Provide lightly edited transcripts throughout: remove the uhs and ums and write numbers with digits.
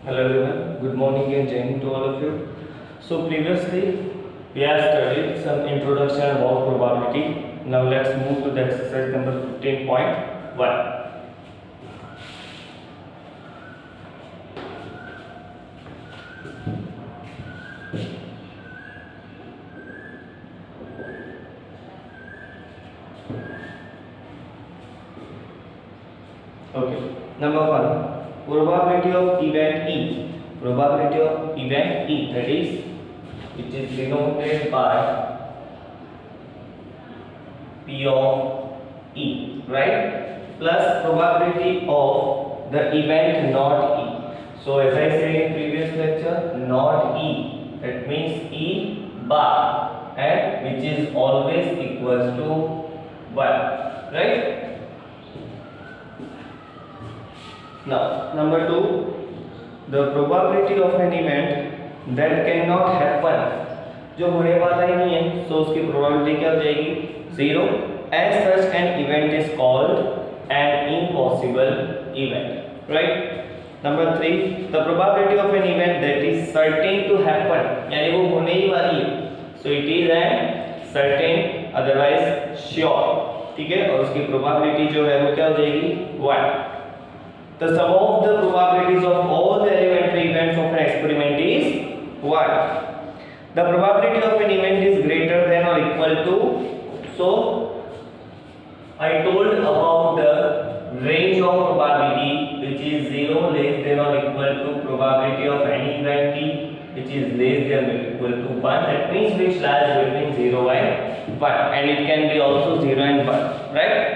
Hello everyone, good morning and Jai Hind to all of you. So previously we have studied some introduction about probability. Now let's move to the exercise number 15.1. Okay, number 1. Probability of event E. Probability of event E, that is, which is denoted by P of E, right? Plus probability of the event not E. So as I said in previous lecture, not E, that means E bar, and which is always equals to 1, right? Now, number 2, the probability of an event that cannot happen, जो होने वाला ही नहीं है, so उसकी probability क्या हो जाएगी? 0. As such, an event is called an impossible event, right? Number 3, the probability of an event that is certain to happen, यानी वो होने ही वाली है, so it is an certain, otherwise sure, ठीक है? और उसकी probability जो है वो क्या हो जाएगी? 1. The sum of the probabilities of all the elementary events of an experiment is 1. The probability of an event is greater than or equal to, so I told about the range of probability, which is 0 less than or equal to probability of any event T, which is less than or equal to 1. That means which lies between 0 and 1, and it can be also 0 and 1, right?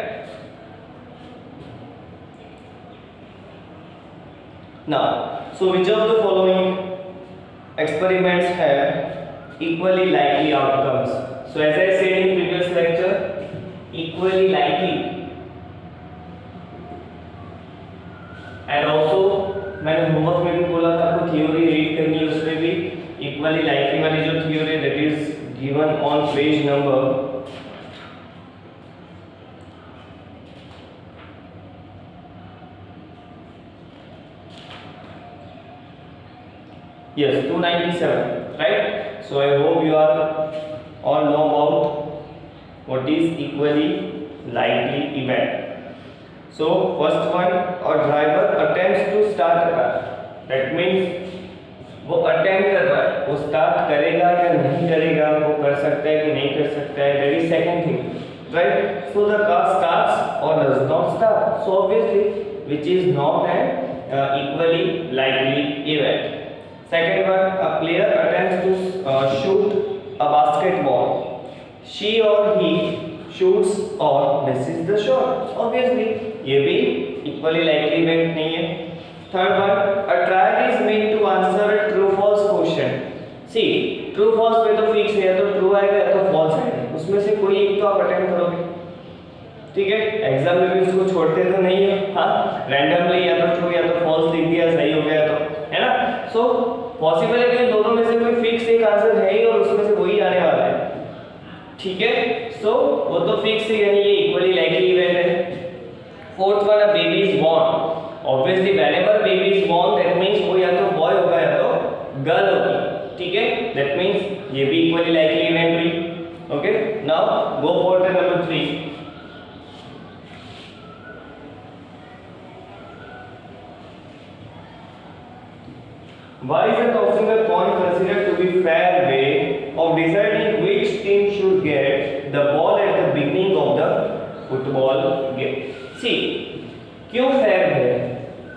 Now, so which of the following experiments have equally likely outcomes? So as I said in previous lecture, equally likely, and also मैंने homework में भी बोला था आपको theory read करनी है, उसमें भी इक्वली लाइकली वाली जो theory that is given on page number yes 297, right? So I hope you are all know about what is equally likely event. So first one, a driver attempts to start a car, that means वो attempt कर रहा है, वो start करेगा या नहीं करेगा, वो कर सकता है कि नहीं कर सकता है, that is second thing, right? So the car starts or does not start, so obviously which is not an equally likely event. Second one, a player attempts to shoot a basketball. She or he shoots or misses the shot. Obviously, ये भी equally likely event नहीं है. Third one, a trial is made to answer a true-false question. See, true-false पे तो fix है, या तो true आएगा या तो false आएगा. उसमें से कोई एक तो आप attempt करोगे. ठीक है? एग्जाम में भी उसको छोड़ते तो नहीं है. हाँ, randomly या तो true या तो false लिख दिया, सही हो गया तो, है ना? So पॉसिबल है कि दोनों में से कोई फिक्स एक आंसर है ही और उसमें से वही आने वाला है, ठीक है? सो वो तो फिक्स है, यानी ये इक्वली लाइकली इवेंट है. Fourth one, a baby is born. Obviously whenever baby is born that means वो या तो बॉय होगा या तो गर्ल होगी, ठीक है? दैट मींस ये भी इक्वली लाइकली इवेंट हुई. Okay, now go for the number 3. Why is the tossing a coin considered to be fair way of deciding which team should get the ball at the beginning of the football game? See, क्यों fair है?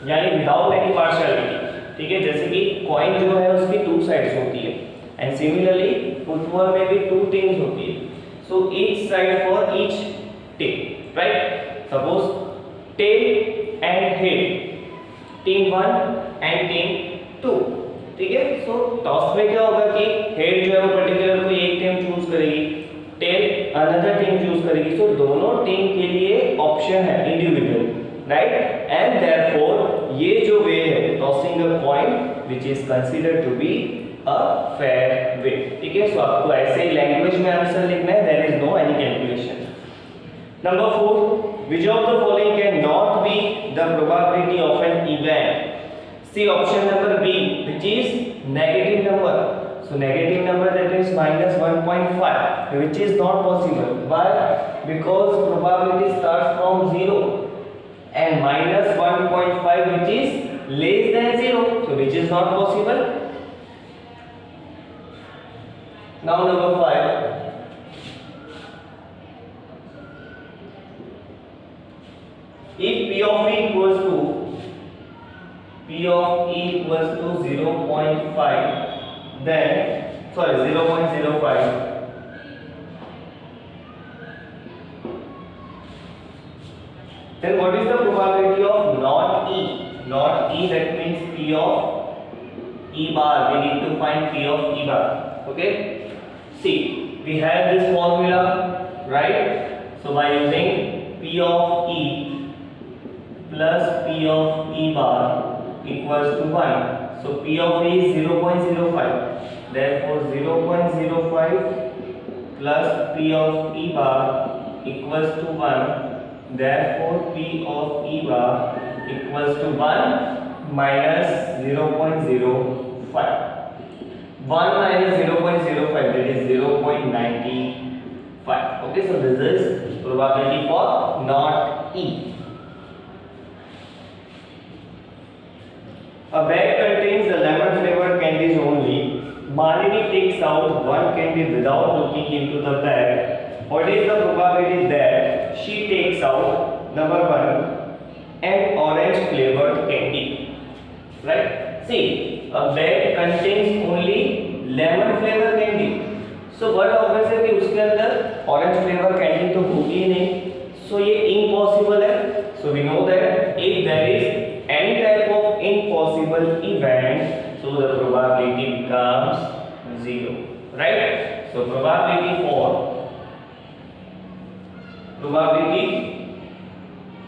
यानी without any partiality, ठीक है? जैसे कि coin जो है उसकी two sides होती है, and similarly football में भी two teams होती है. So each side for each team, right? Suppose tail and head, team 1 and team 2, ठीक है? सो टॉस में क्या होगा कि हेड जो है वो पर्टिकुलर कोई एक टीम चूज करेगी, टेल अनदर टीम चूज करेगी. सो दोनों टीम के लिए ऑप्शन है इंडिविजुअल, राइट? एंड देयरफॉर ये जो वे है tossing a coin which is considered to be a fair way, ठीक है? सो आपको ऐसे लैंग्वेज में आंसर लिखना है, there is no any calculation. Number 4, which of the following can not be the probability of an event See option number B, which is negative number. So negative number, that means minus 1.5, which is not possible. Why? Because probability starts from 0 and minus 1.5, which is less than 0, so which is not possible. Now number 5. If P of E equals to 0.5, then 0.05, then what is the probability of not E? Not E, that means P of E bar. We need to find P of E bar. Okay, see, we have this formula, right? So by using P of E plus P of E bar equals to 1. So P of E is 0.05. Therefore 0.05 plus P of E bar equals to 1. Therefore P of E bar equals to 1 minus 0.05. 1 minus 0.05, that is 0.95. Okay, so this is probability for not E. A bag contains the lemon flavored candies only. Malini takes out one candy without looking into the bag. What is the probability that she takes out, number 1, an orange flavored candy? Right? See, a bag contains only lemon flavored candy. So what obvious है कि उसके अंदर orange flavored candy तो होगी नहीं. So ये impossible है. So we know that if there is any type of impossible event, so the probability becomes 0, right? So probability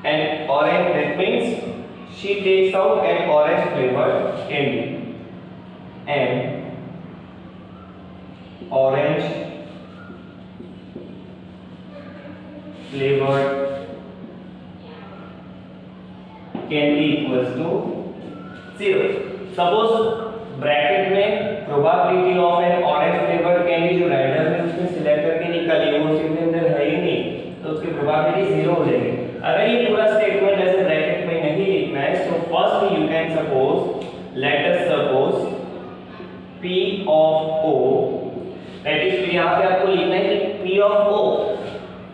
and orange, that means she takes out an orange flavored candy, and orange flavored candy equals to 0. Suppose bracket में probability of N orange flavoured candy जो random में उसने select करके निकाली वो उसके अंदर है ही नहीं, तो उसकी प्रोबेबिलिटी 0 हो जाएगी. अगर ये पूरा स्टेटमेंट ऐसे ब्रैकेट में नहीं लिखना है, so first you can suppose, let us suppose P of O, that is फिर यहाँ पे आपको लिखना है कि P of O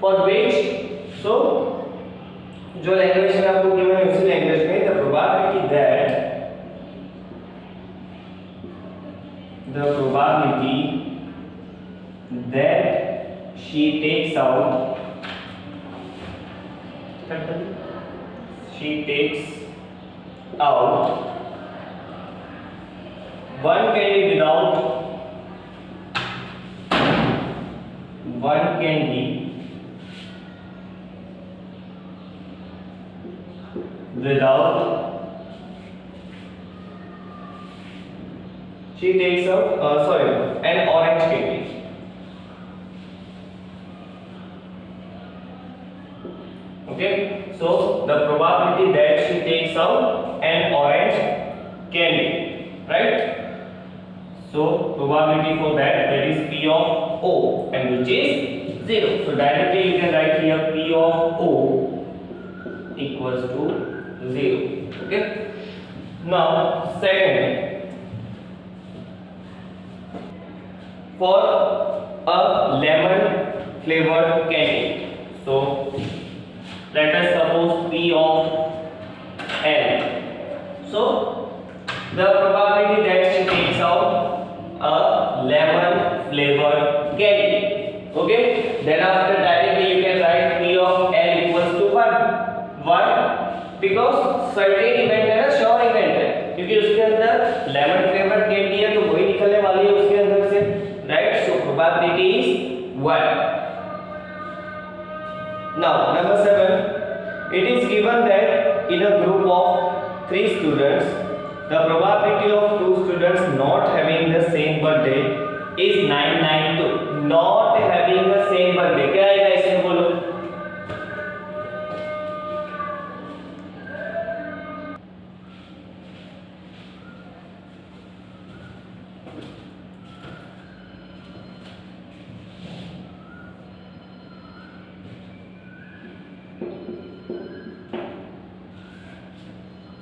for which, so जो लैंग्वेज में आपको गिवन है उसी लैंग्वेज में the probability that she takes out one candy without she takes out an orange candy. Okay, so the probability that she takes out an orange candy, right? So probability for that is P of O, and which is 0. So directly you can write here P of O equals to 0. Okay. Now second, for a lemon flavored candy, so let us suppose P of L. So the probability that she takes out a lemon flavored candy. Okay, then after directly you can write P of L equals to 1. Why? Because certain event है ना, sure event है, क्योंकि उसके अंदर lemon flavoured candy है तो वही निकलने वाली है उसके अंदर से, right? So probability is 1. Now number 7, it is given that in a group of 3 students, the probability of 2 students not having the same birthday is 992. Not having the same birthday, क्या आएगा इसमें बोलो?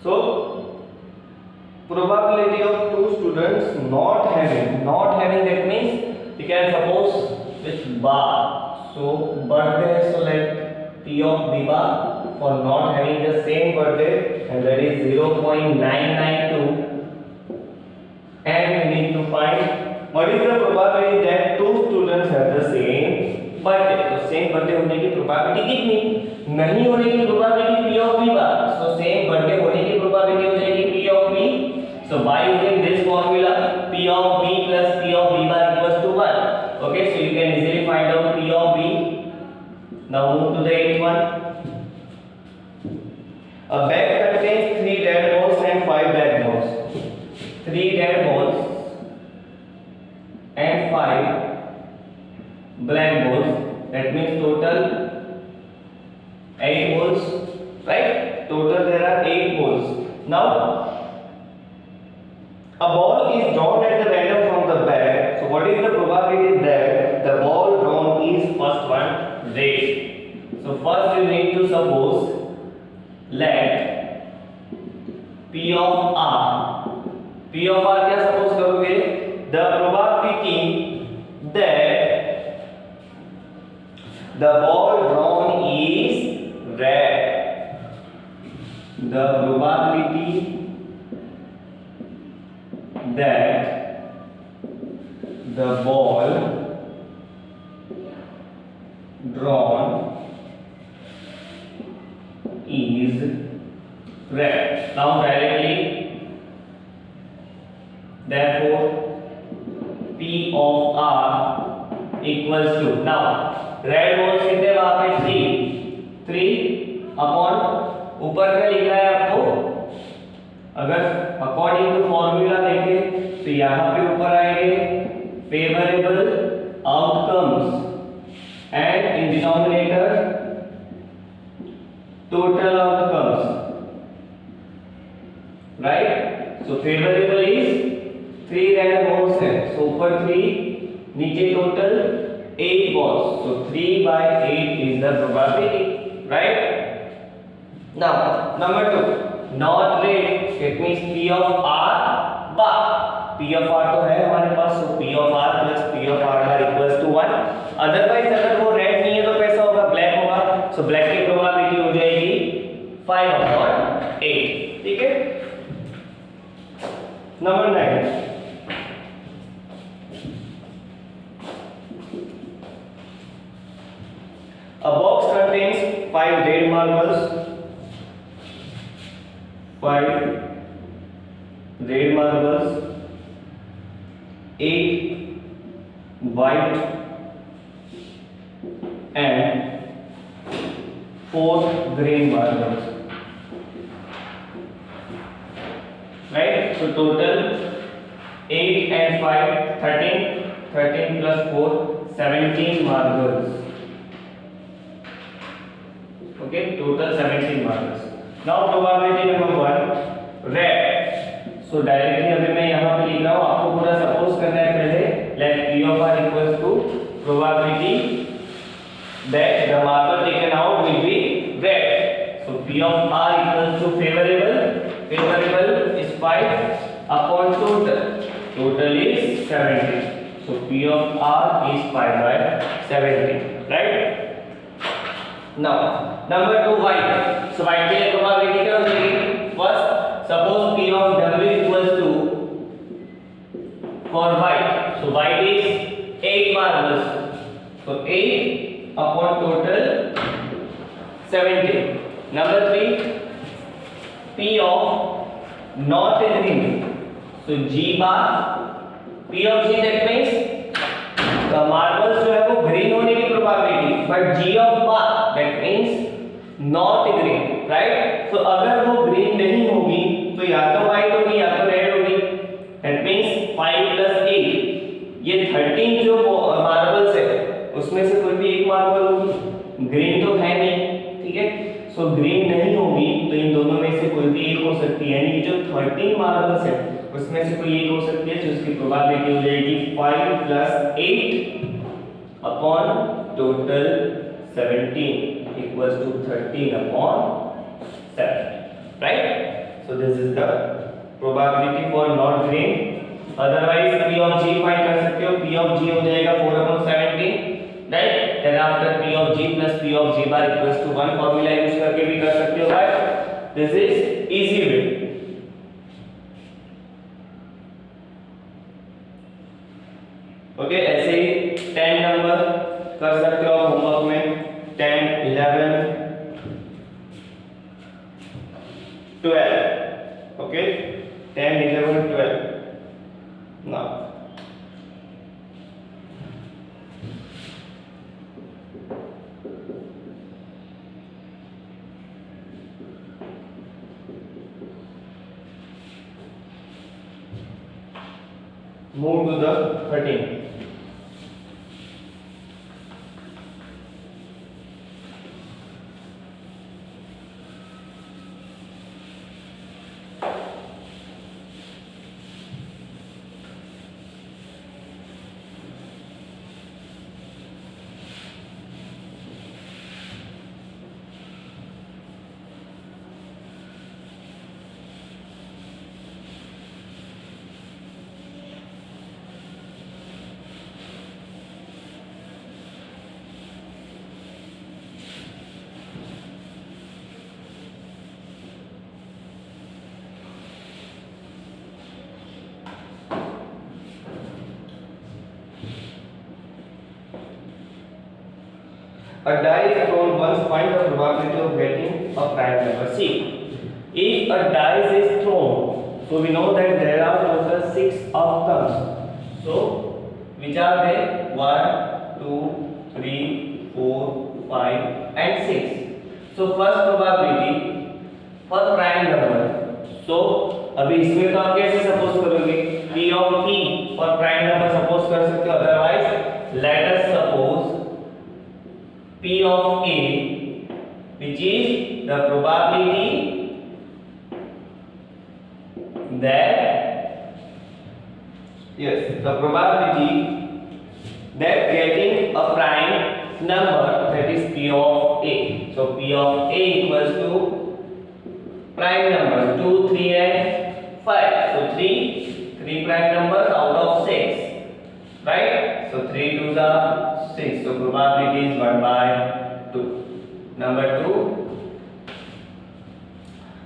So probability of two students not having, that means you can suppose with bar. So birthday, so like P of B bar for not having the same birthday, and that is 0.992, and we need to find what is the probability that two students have the same birthday. तो same birthday होने की probability कितनी, नहीं होने की probability P of B bar. So same birthday होने की probability हो जाएगी P of B. So by using this formula, P of B plus P of B bar equals to 1. Okay, so you can easily find out P of B. Now move to the 8th one. A bag contains 3 dead balls and 5 black balls. 3 dead balls and 5 black balls. That means total 8 balls, right? Total there are 8 balls. Now a ball is drawn at the random from the bag. So what is the probability that the ball drawn is first one red? So first you need to suppose let P of R. P of R क्या suppose करोगे? The probability that the ball drawn is red. The probability that the ball drawn is red. Now directly, therefore P of R equals to, now red balls कितने वहां पे 3 upon ऊपर क्या लिखना है आपको, अगर अकॉर्डिंग टू फॉर्मूला देखें तो यहाँ पे ऊपर आएंगे favourable outcomes and in denominator total outcomes, right? So favourable is 3 red balls है, सो ऊपर 3 नीचे total 8 balls. So 3/8 is the probability, right? Now number 2, not red. It means P of R bar. P of R तो है हमारे पास, so P of R plus P of R bar equals to 1. Otherwise अगर वो red नहीं है तो कैसा होगा, black होगा. So black की probability हो जाएगी 5/8. ठीक है? Number 9. A box contains 5 red marbles, 5 red marbles, 8 white and 4 green marbles, right? So total 8 and 5 13, 13 plus 4 17 marbles. Okay, total 17 marbles. Now probability number 1 red. So directly अभी मैं यहाँ पे लिख रहा हूँ, आपको पूरा सपोज करना है पहले. Let P of R equals to probability that the marble taken out will be red. So P of R equals to favorable. Favorable is 5 upon total. Total is 17. So P of R is 5/17, right? Now number 2 white. So white के लिए probability क्या हो जाएगी? First suppose P of W equals to, for white, so white is 8 marbles, so 8 upon total 17. Number 3 P of not green, so G bar. P of G that means the marbles जो है वो green होने की probability, but G of bar that means not green, right? So अगर वो green नहीं होगी तो या तो white होगी या तो red होगी. That means 5 plus 8, ये 13 जो marbles है उसमें से कोई भी एक marble होगी. Green तो है नहीं, ठीक है? So green नहीं होगी तो इन दोनों में से कोई भी एक हो सकती है, यानी कि जो 13 marbles है उसमें से कोई एक हो सकती है, जो उसकी probability हो जाएगी 5 plus 8 upon total 17 equals to 13 upon 7, right? So this is the probability for not green. Otherwise P of G find कर सकते हो. P of G हो जाएगा 4/17, right. Then after P of G plus P of G bar equals to 1 formula use करके भी कर सकते हो भाई. This is easy way. Okay, ऐसे ही 10 नंबर कर सकते हो आप होमवर्क में. 10, 11, 12. Okay, 10, 11, 12. Now move to the 13. A die is thrown once, find the probability of getting a prime number. See, if a dice is thrown, so we know that there are total 6 outcomes. So, which are they? 1, 2, 3, 4, 5 and 6. So, first probability for prime number. So, अभी इसमें तो आप कैसे suppose करोगे? P of P for prime number suppose कर सकते हो. Otherwise, let us suppose P of A, which is the probability that, yes, the probability that getting a prime number, that is P of A. So P of A equals to prime numbers 2, 3 and 5. So 3 prime numbers out of 6, right? So 3 2s are 6. So probability is 1/2. Number 2,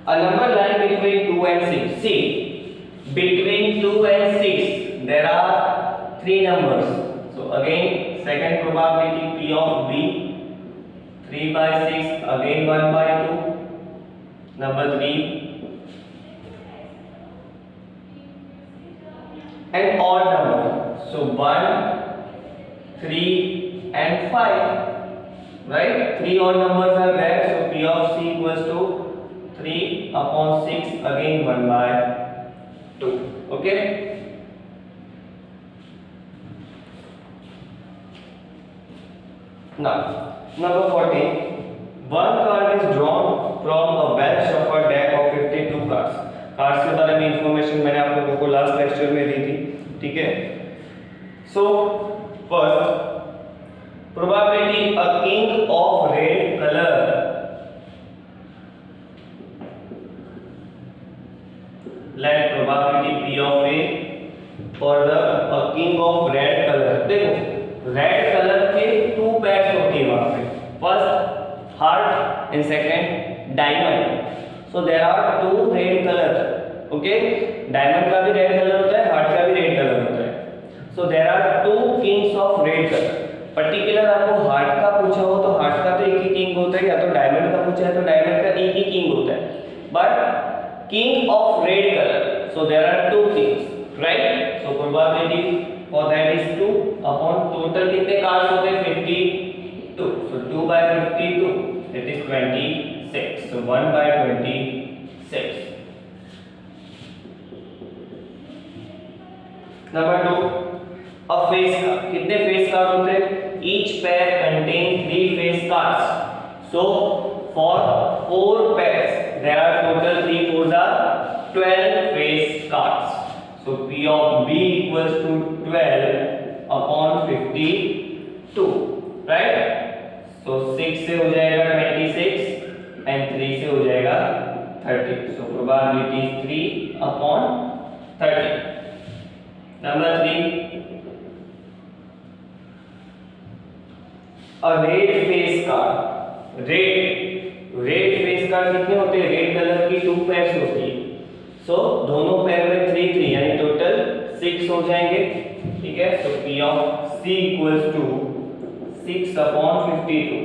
a number lying between 2 and 6. See, between 2 and 6 there are 3 numbers. So again second probability P of B, 3/6, again 1/2. Number 3, an odd number. So 1, 3 and 5, right? 3 odd numbers are there. So P of C equals to 3/6, again 1/2. Okay. Now number 14, one card is drawn from a well shuffled deck of 52 cards. Cards के बारे में information मैंने आप लोगों को last lecture में दी थी, ठीक है. So first, probability a king of red color let probability P of A for the a king of red color. देखो red color के 2 pairs होते हैं वहाँ पे. First heart and second diamond. So there are 2 red colors. Okay, diamond का भी red color होता है, heart का भी red color होता है. So there are 2 kings of red color. Particular आपको हार्ट का पूछा हो तो हार्ट का तो एक ही किंग होता है, या तो डायमंड का पूछा है तो डायमंड का एक ही किंग होता है. But king of red colour, so there are 2 kings, right. So probability for that is 2 upon total कितने कार्ड्स होते हैं 52. So 2/52 that is 26. So 1/26. Number 2, a face card. कितने फेस कार्ड होते हैं? Each pair contain 3 face cards. So for 4 pairs there are total 3 4s are 12 face cards. So P of B equals to 12 upon 52, right? So 6 से हो जाएगा 26 and 3 से हो जाएगा 30. So probability is 3/30. Number 3, a red face card. Red face card कितने होते हैं? Red colour की 2 पेयर्स होती है। सो दोनों पेयर में 3 3 यानी टोटल 6 हो जाएंगे। ठीक है, सो P of C equals to 6/52।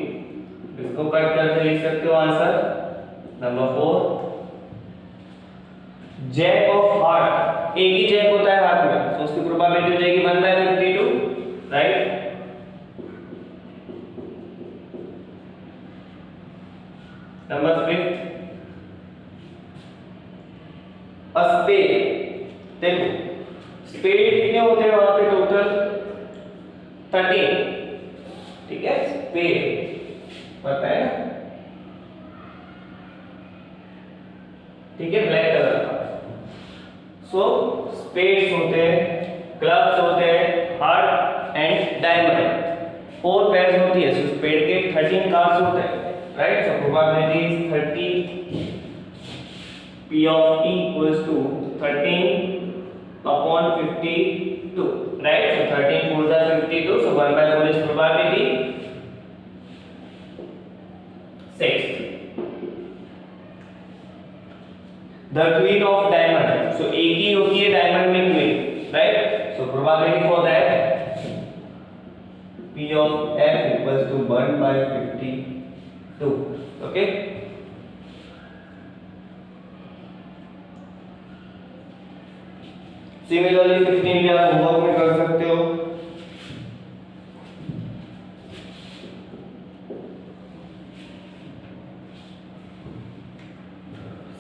इसको कट करके लिख सकते हो answer. Number 4, jack of heart. एक ही जैक होता है हार्ट में, तो उसकी प्रोबेबिलिटी हो जाएगी 1/52, राइट। Number 5, a spade. देखो स्पेड कितने होते हैं वहां पे? टोटल 13। ठीक है, स्पेड पता है ना? ठीक है, ब्लैक कलर का। सो स्पेड्स होते हैं, क्लब्स होते हैं, हार्ट एंड डायमंड, 4 पेयर्स होती है। सो स्पेड के 13 कार्ड्स होते हैं, right. So probability is 30। P of E equals to 13/52, right? So 13 4s are 52, so 1/4 is probability 6. The queen of diamond. So एक ही होती है डायमंड में queen, right? So probability for that P of F equals to 1/52. Okay. Similarly 15 भी आप homework में कर सकते हो।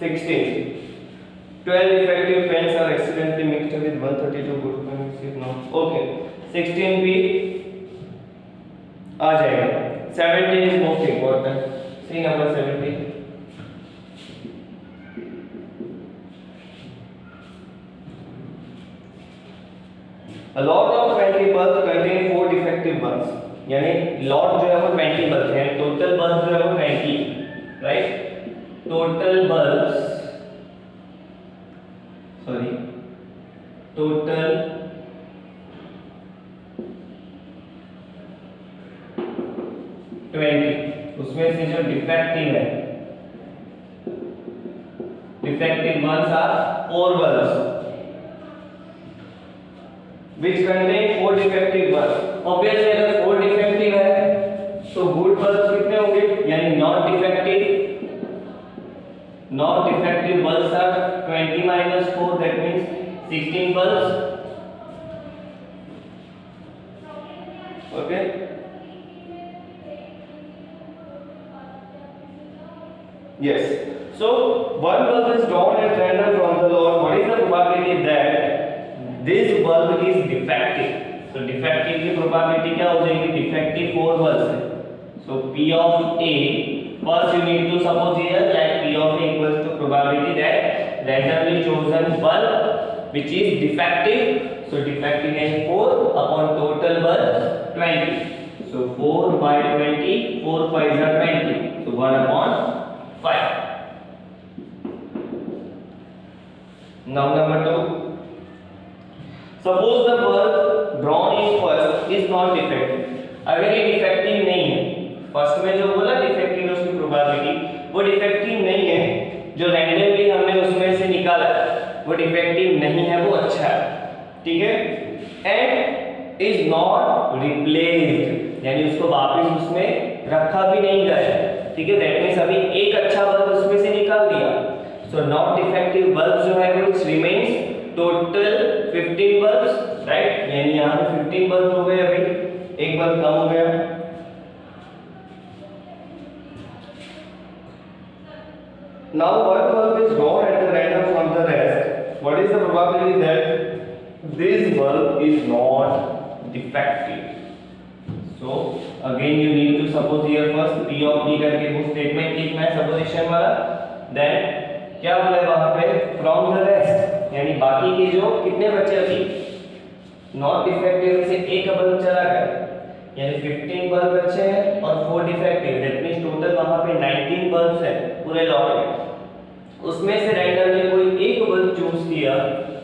16, 12 effective pens are accidentally mixed with 132 good pens. No, okay, 16 भी आ जाएगा। 17 is most important. See number 17. A lot of 20 bulbs contain 4 defective bulbs. यानी lot जो है वो 20 bulbs है, total bulbs जो है वो 20, right? Total bulbs, sorry, total उसमें से जो डिफेक्टिव है, defective bulbs are 4 bulbs which contain 4 defective bulbs. Obviously अगर 4 defective है तो good bulbs कितने होंगे? यानी not defective bulbs are 20 minus 4, that means 16 bulbs. Okay. Yes. So one bulb is drawn at random from the lot. What is the probability that this bulb is defective? So defective की probability क्या हो जाएगी? Defective 4 bulbs है. So P of A, first you need to suppose here like P of A equals to probability that randomly chosen bulb which is defective. So defective is 4 upon total bulbs 20. So 4 by 20, 4 5s are 20. So 1 upon 5. Now number 2. Suppose the bulb drawn in first is not defective. अगर ये defective नहीं है, first में जो बोला defective है उसकी probability, वो डिफेक्टिव नहीं है, जो रैंडमली हमने उसमें से निकाला वो डिफेक्टिव नहीं है, वो अच्छा है, ठीक है। एंड इज नॉट रिप्लेस्ड, यानी उसको वापस उसमें रखा भी नहीं गया है, ठीक है। दैट मींस अभी एक अच्छा बल्ब उसमें से निकाल दिया। सो नॉट डिफेक्टिव बल्ब जो है वो रिमेन्स टोटल 15 बल्ब्स, राइट। यानी यहाँ पे 15 बल्ब हो गए, अभी एक बल्ब कम हो गया। Now one bulb is drawn at random from the rest. What is the probability that this bulb is not defective? So again you need to suppose here first P of B करके वो statement लिखना है supposition वाला। Then क्या बोला है वहाँ पे? From the rest, यानी बाकी के जो कितने बचे अभी नॉट डिफेक्टिव से एक बल्ब चला गया, यानी 15 बल्ब बचे हैं और 4 डिफेक्टिव। दैट मींस टोटल वहां पे 19 बल्ब्स है पूरे लॉट में, उसमें से रैंडमली कोई एक बल्ब चूज किया,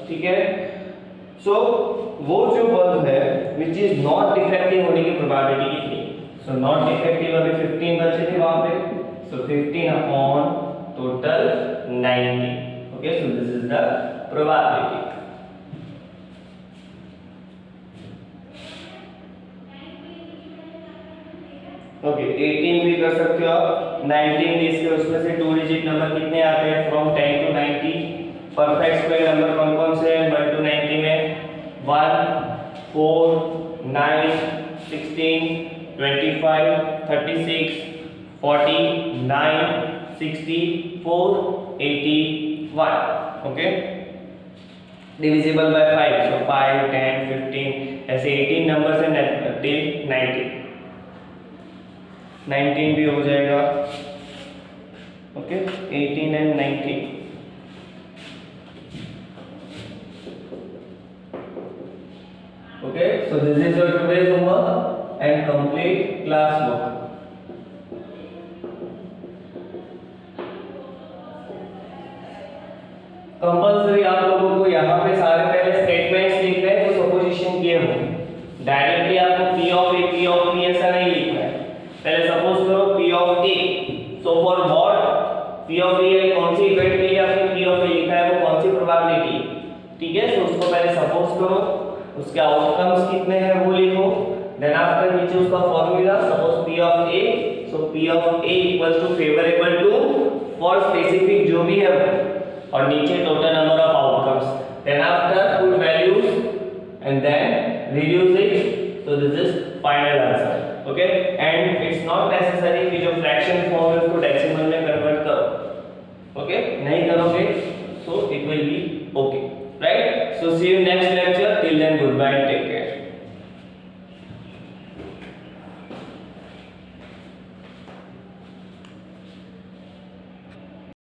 ठीक है, सो वो जो बल्ब है विच इज नॉट डिफेक्टिव होने की प्रोबेबिलिटी कितनी? सो नॉट डिफेक्टिव अभी 15 बचे थे वहां पे, सो 15 upon total 90. Okay, so this is the probability. Okay, 18 भी कर सकते हो आप. 19 भी इसके उसमें से 2 डिजिट नंबर कितने आते हैं from 10 to 90? Perfect square number कौन कौन से हैं 1 to 90 में? 1, 4, 9, 16, 25, 36, 49, 64, 81. ओके, डिविजिबल बाय 5, सो 5, 10, 15 ऐसे 18 नंबर से टिल 90. 19 भी हो जाएगा. Okay, 18 and 19. Okay, so this is your today's homework and complete class work. Compulsory आप लोगों को यहाँ पे सारे पहले स्टेटमेंट्स लिखने हैं तो सपोजिशन किए हो. डायरेक्टली आपको P of A, P of B ऐसा नहीं लिखना है. पहले सपोज करो P of A, so for what P of A है, कौन सी इवेंट के लिए आपने P of A लिखा है, वो कौन सी प्रोबेबिलिटी, ठीक है. सो उसको पहले सपोज करो, उसके आउटकम्स कितने हैं वो लिखो, देन आफ्टर नीचे उसका formula, suppose P of A, so P of A equals to favourable to for specific जो भी है, और नीचे total number of outcomes, then after put values and then reduce it, so this is final answer. Okay, and it's not necessary कि जो fraction form है उसको decimal में कन्वर्ट करो.